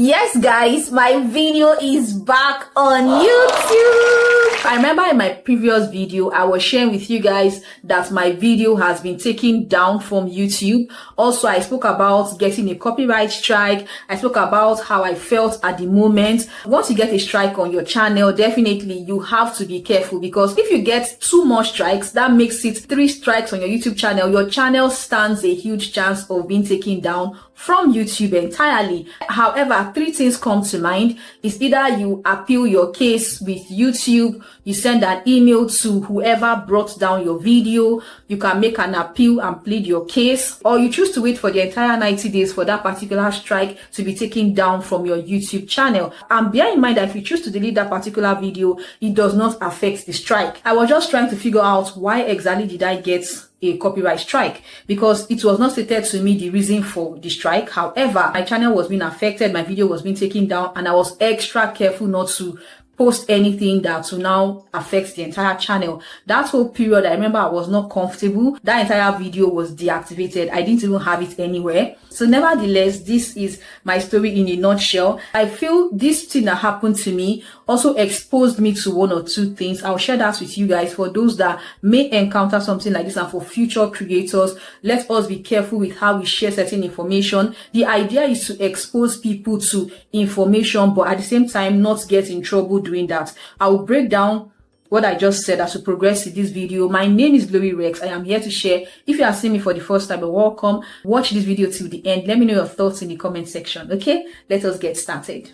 Yes guys, my video is back on YouTube. I remember in my previous video I was sharing with you guys that my video has been taken down from YouTube. Also, I spoke about getting a copyright strike. I spoke about how I felt at the moment. Once you get a strike on your channel, definitely you have to be careful, because if you get 2 more strikes, that makes it 3 strikes on your YouTube channel. Your channel stands a huge chance of being taken down from YouTube entirely. However, 3 things come to mind. Is either you appeal your case with YouTube, you send an email to whoever brought down your video, you can make an appeal and plead your case, or you choose to wait for the entire 90 days for that particular strike to be taken down from your YouTube channel. And bear in mind that if you choose to delete that particular video, it does not affect the strike. I was just trying to figure out why exactly did I get a copyright strike, because it was not stated to me the reason for the strike. However, my channel was being affected, my video was being taken down, and I was extra careful not to post anything that will now affect the entire channel. That whole period, I remember I was not comfortable. That entire video was deactivated. I didn't even have it anywhere. So nevertheless, this is my story in a nutshell. I feel this thing that happened to me also exposed me to 1 or 2 things. I'll share that with you guys for those that may encounter something like this, and for future creators, let us be careful with how we share certain information. The idea is to expose people to information, but at the same time not get in trouble doing that. I will break down what I just said as we progress in this video. My name is Glory Rex. I am here to share. If you are seeing me for the first time, welcome. Watch this video till the end. Let me know your thoughts in the comment section. Okay, let us get started.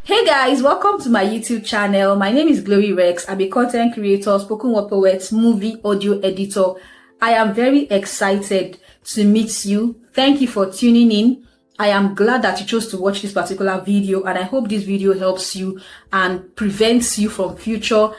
Hey guys, welcome to my YouTube channel. My name is Glory Rex. I'm a content creator, spoken word poet, movie audio editor. I am very excited to meet you. Thank you for tuning in. I am glad that you chose to watch this particular video, and I hope this video helps you and prevents you from future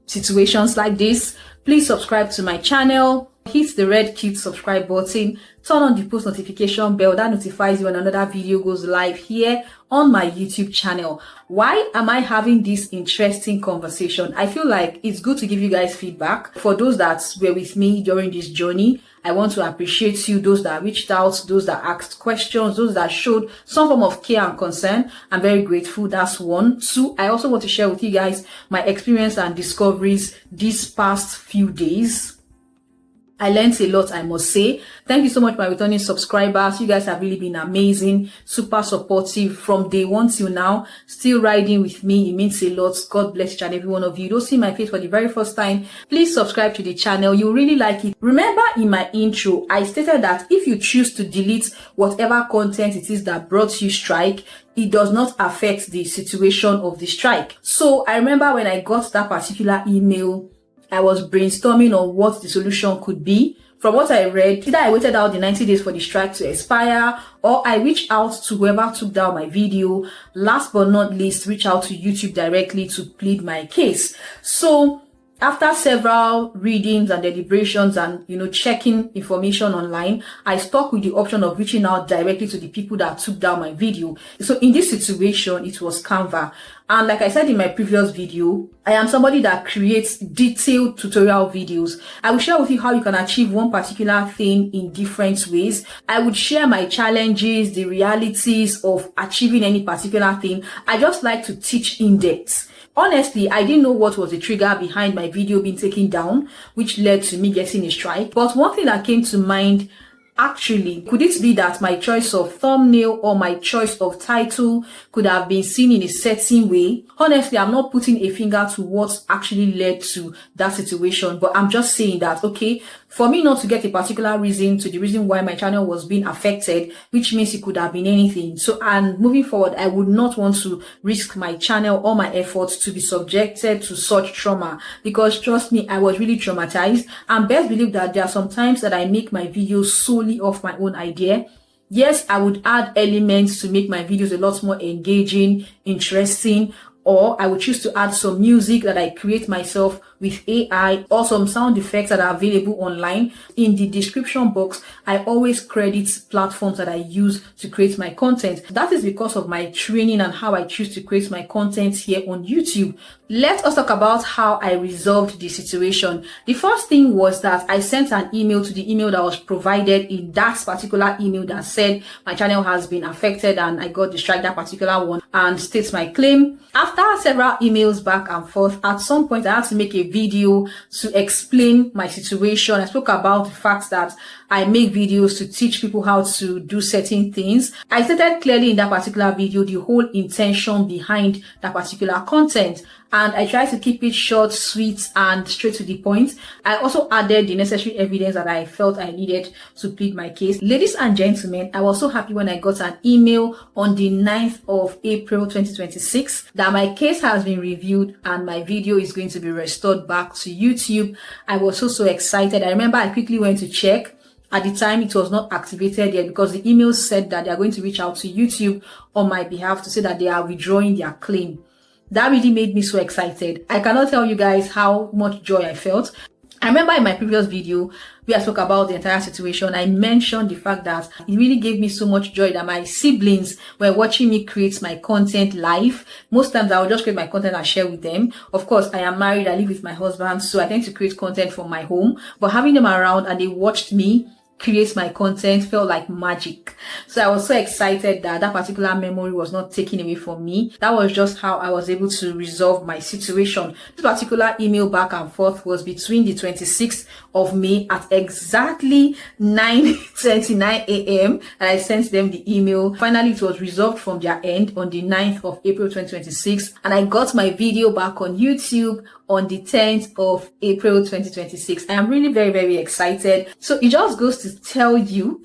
situations like this. Please subscribe to my channel. Hit the red cute subscribe button, turn on the post notification bell that notifies you when another video goes live here on my YouTube channel. Why am I having this interesting conversation? I feel like it's good to give you guys feedback. For those that were with me during this journey, I want to appreciate you, those that reached out, those that asked questions, those that showed some form of care and concern. I'm very grateful. That's 1. 2, I also want to share with you guys my experience and discoveries these past few days. I learned a lot, I must say. Thank you so much, my returning subscribers. You guys have really been amazing, super supportive from day 1 till now. Still riding with me. It means a lot. God bless each and every one of you. Don't see my face for the very first time, please subscribe to the channel. You really like it. Remember in my intro, I stated that if you choose to delete whatever content it is that brought you strike, it does not affect the situation of the strike. So I remember when I got that particular email, I was brainstorming on what the solution could be. From what I read, either I waited out the 90 days for the strike to expire, or I reached out to whoever took down my video. Last but not least, reach out to YouTube directly to plead my case. So after several readings and deliberations and, checking information online, I stuck with the option of reaching out directly to the people that took down my video. So in this situation, it was Canva. And like I said in my previous video, I am somebody that creates detailed tutorial videos. I will share with you how you can achieve one particular thing in different ways. I would share my challenges, the realities of achieving any particular thing. I just like to teach in depth. Honestly, I didn't know what was the trigger behind my video being taken down, which led to me getting a strike. But one thing that came to mind, actually, could it be that my choice of thumbnail or my choice of title could have been seen in a certain way? Honestly, I'm not putting a finger to what actually led to that situation, but I'm just saying that, okay, for me not to get a particular reason to the reason why my channel was being affected, which means it could have been anything. So, and moving forward, I would not want to risk my channel or my efforts to be subjected to such trauma, because trust me, I was really traumatized. And best believe that there are some times that I make my videos solely off my own idea. Yes, I would add elements to make my videos a lot more engaging, interesting, or I would choose to add some music that I create myself with AI or some sound effects that are available online. In the description box, I always credit platforms that I use to create my content. That is because of my training and how I choose to create my content here on YouTube. Let us talk about how I resolved the situation. The first thing was that I sent an email to the email that was provided in that particular email that said my channel has been affected and I got distracted, that particular one, and states my claim. After several emails back and forth, at some point I had to make a video to explain my situation. I spoke about the fact that I make videos to teach people how to do certain things. I stated clearly in that particular video the whole intention behind that particular content, and I tried to keep it short, sweet, and straight to the point. I also added the necessary evidence that I felt I needed to plead my case. Ladies and gentlemen, I was so happy when I got an email on the 9th of April 2026 that my case has been reviewed and my video is going to be restored back to YouTube. I was so excited. I remember I quickly went to check. At the time, it was not activated yet because the email said that they are going to reach out to YouTube on my behalf to say that they are withdrawing their claim. That really made me so excited. I cannot tell you guys how much joy I felt. I remember in my previous video where I spoke about the entire situation, I mentioned the fact that it really gave me so much joy that my siblings were watching me create my content live. Most times I would just create my content and share with them. Of course, I am married, I live with my husband, so I tend to create content from my home. But having them around and they watched me create my content felt like magic. So I was so excited that that particular memory was not taken away from me. That was just how I was able to resolve my situation. This particular email back and forth was between the 26th of May at exactly 9:29 a.m. and I sent them the email. Finally, it was resolved from their end on the 9th of April 2026, and I got my video back on YouTube on the 10th of April 2026. I am really very excited. So it just goes to tell you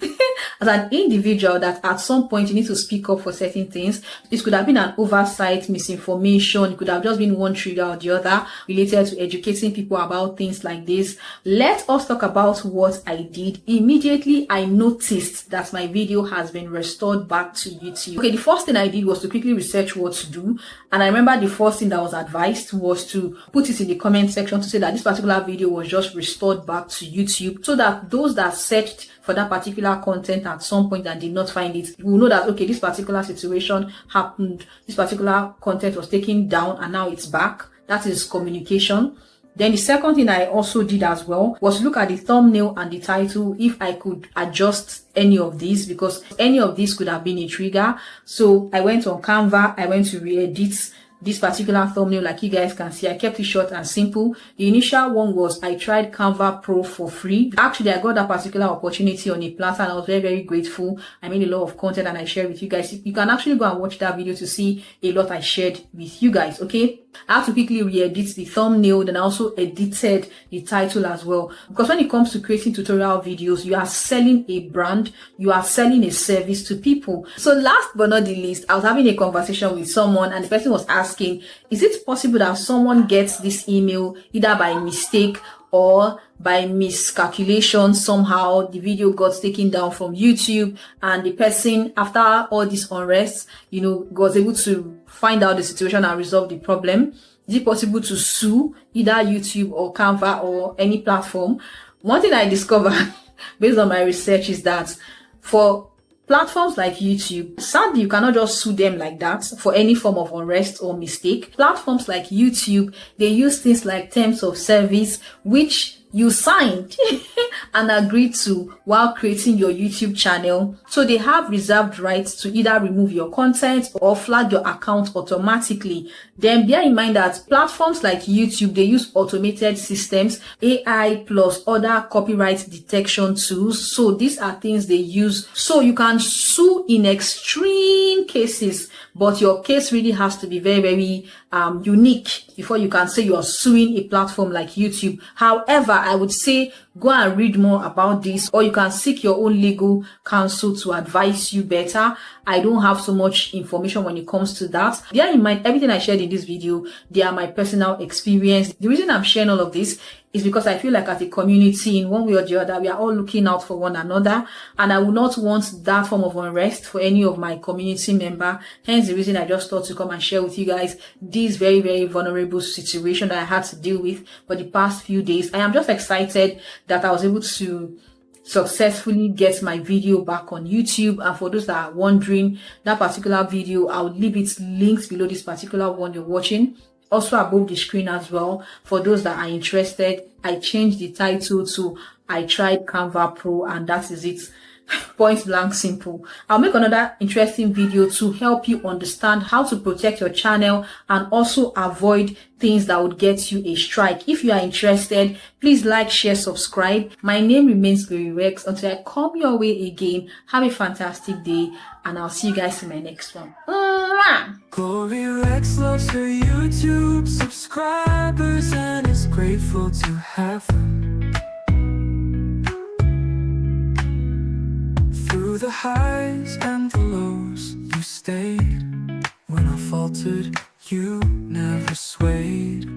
as an individual that at some point you need to speak up for certain things. This could have been an oversight, misinformation. It could have just been one trigger or the other related to educating people about things like this. Let us talk about what I did. Immediately I noticed that my video has been restored back to YouTube. Okay, the first thing I did was to quickly research what to do, and I remember the first thing that was advised was to put it in the comment section to say that this particular video was just restored back to YouTube, so that those that searched for that particular content at some point and did not find it will know that, okay, this particular situation happened, this particular content was taken down and now it's back. That is communication. Then the second thing I also did as well was to look at the thumbnail and the title, if I could adjust any of these, because any of these could have been a trigger. So I went on Canva, I went to re-edit this particular thumbnail. Like you guys can see, I kept it short and simple. The initial one was I tried Canva Pro for free. Actually, I got that particular opportunity on a platter and I was very grateful. I made a lot of content and I shared with you guys. You can actually go and watch that video to see a lot I shared with you guys. Okay, I had to quickly re-edit the thumbnail, then I also edited the title as well, because when it comes to creating tutorial videos, you are selling a brand, you are selling a service to people. So last but not the least, I was having a conversation with someone and the person was asking, is it possible that someone gets this email either by mistake or by miscalculation? Somehow the video got taken down from YouTube and the person, after all this unrest, was able to find out the situation and resolve the problem. Is it possible to sue either YouTube or Canva or any platform? One thing I discovered based on my research is that for platforms like YouTube, sadly, you cannot just sue them like that for any form of unrest or mistake. Platforms like YouTube, they use things like terms of service, which you signed and agreed to while creating your YouTube channel. So they have reserved rights to either remove your content or flag your account automatically. Then bear in mind that platforms like YouTube, they use automated systems, AI plus other copyright detection tools. So these are things they use. So you can sue in extreme cases, but your case really has to be very unique before you can say you are suing a platform like YouTube. However, I would say go and read more about this, or you can seek your own legal counsel to advise you better. I don't have so much information when it comes to that. Bear in mind, everything I shared in this video, they are my personal experience. The reason I'm sharing all of this is because I feel like as a community, in one way or the other, we are all looking out for one another, and I would not want that form of unrest for any of my community member. Hence the reason I just thought to come and share with you guys this very, very vulnerable situation that I had to deal with for the past few days. I am just excited that I was able to successfully get my video back on YouTube. And for those that are wondering, that particular video, I'll leave its links below this particular one you're watching, also above the screen as well. For those that are interested, I changed the title to I Tried Canva Pro, and that is it. Point blank simple. I'll make another interesting video to help you understand how to protect your channel and also avoid things that would get you a strike. If you are interested, please like, share, subscribe. My name remains Glory Rex. Until I come your way again, have a fantastic day, and I'll see you guys in my next one. Glory Rex loves her YouTube subscribers and is grateful to have them. Through the highs and the lows, you stayed. When I faltered, you never swayed.